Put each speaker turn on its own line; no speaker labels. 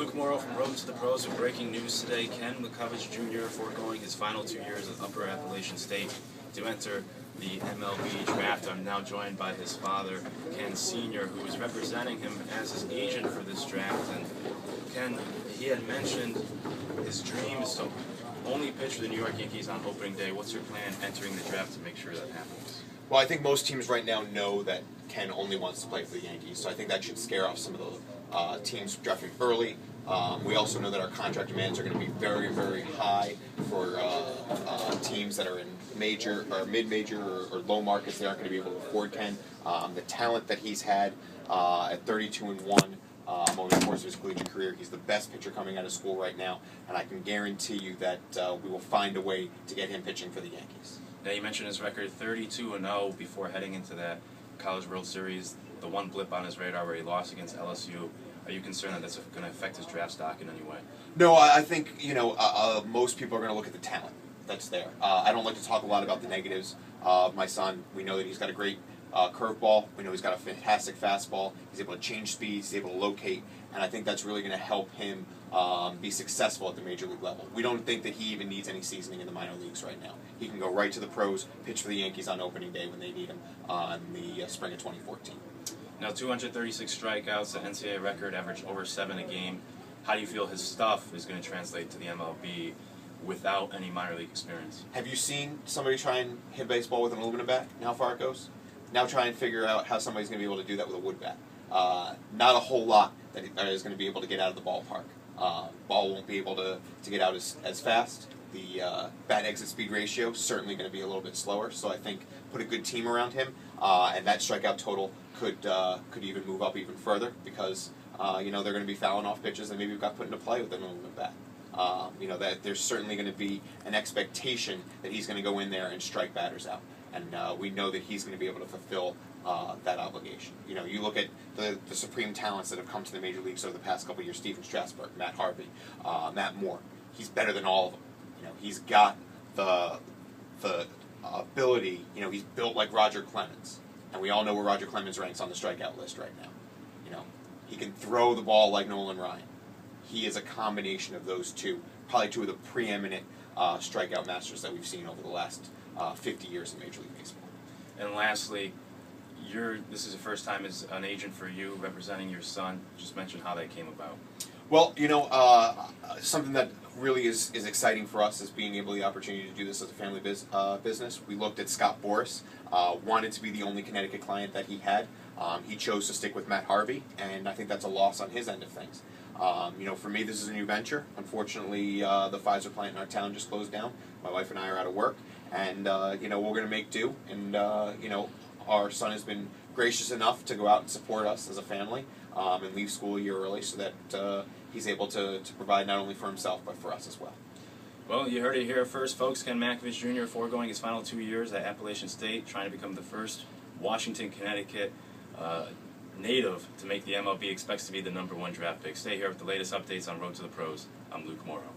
Luke Morrow from Road to the Pros with breaking news today. Ken MacKevuch Jr. foregoing his final 2 years at Upper Appalachian State to enter the MLB Draft. I'm now joined by his father, Ken Sr., who is representing him as his agent for this draft. And Ken, he had mentioned his dream is to only pitch for the New York Yankees on opening day. What's your plan entering the draft to make sure that happens?
Well, I think most teams right now know that Ken only wants to play for the Yankees, so I think that should scare off some of the teams drafting early. We also know that our contract demands are going to be very, very high for teams that are in major or mid-major or low markets. They aren't going to be able to afford Ken. The talent that he's had at 32-1 over the course of his collegiate career, he's the best pitcher coming out of school right now, and I can guarantee you that we will find a way to get him pitching for the Yankees.
Now, you mentioned his record 32-0 before heading into that College World Series, the one blip on his radar where he lost against LSU. Are you concerned that that's going to affect his draft stock in any way?
No, I think most people are going to look at the talent that's there. I don't like to talk a lot about the negatives of my son. We know that he's got a great curveball. We know he's got a fantastic fastball. He's able to change speeds. He's able to locate, and I think that's really going to help him be successful at the major league level. We don't think that he even needs any seasoning in the minor leagues right now. He can go right to the pros, pitch for the Yankees on opening day when they need him in the spring of 2014.
Now, 236 strikeouts, the NCAA record, average over 7 a game. How do you feel his stuff is going to translate to the MLB without any minor league experience?
Have you seen somebody try and hit baseball with an aluminum bat and how far it goes? Now try and figure out how somebody's going to be able to do that with a wood bat. Not a whole lot that is going to be able to get out of the ballpark. Ball won't be able to get out as fast. The bat exit speed ratio is certainly going to be a little bit slower, so I think put a good team around him, and that strikeout total could even move up even further because they're going to be fouling off pitches that maybe got put into play with an aluminum bat. That there's certainly going to be an expectation that he's going to go in there and strike batters out, and we know that he's going to be able to fulfill that obligation. You look at the supreme talents that have come to the major leagues over the past couple of years: Stephen Strasburg, Matt Harvey, Matt Moore. He's better than all of them. He's got the ability. He's built like Roger Clemens, and we all know where Roger Clemens ranks on the strikeout list right now. He can throw the ball like Nolan Ryan. He is a combination of those two, probably two of the preeminent strikeout masters that we've seen over the last 50 years in Major League Baseball.
And lastly, this is the first time as an agent for you representing your son. Just mention how that came about.
Well, something that really is exciting for us is being able the opportunity to do this as a family business. We looked at Scott Boras, wanted to be the only Connecticut client that he had. He chose to stick with Matt Harvey, and I think that's a loss on his end of things. For me, this is a new venture. Unfortunately, the Pfizer plant in our town just closed down. My wife and I are out of work, and we're going to make do. And our son has been gracious enough to go out and support us as a family and leave school a year early so that he's able to provide not only for himself but for us as well.
Well, you heard it here first, folks. Ken MacKevuch Jr. foregoing his final 2 years at Appalachian State, trying to become the first Washington, Connecticut native to make the MLB, expects to be the #1 draft pick. Stay here with the latest updates on Road to the Pros. I'm Luke Morrow.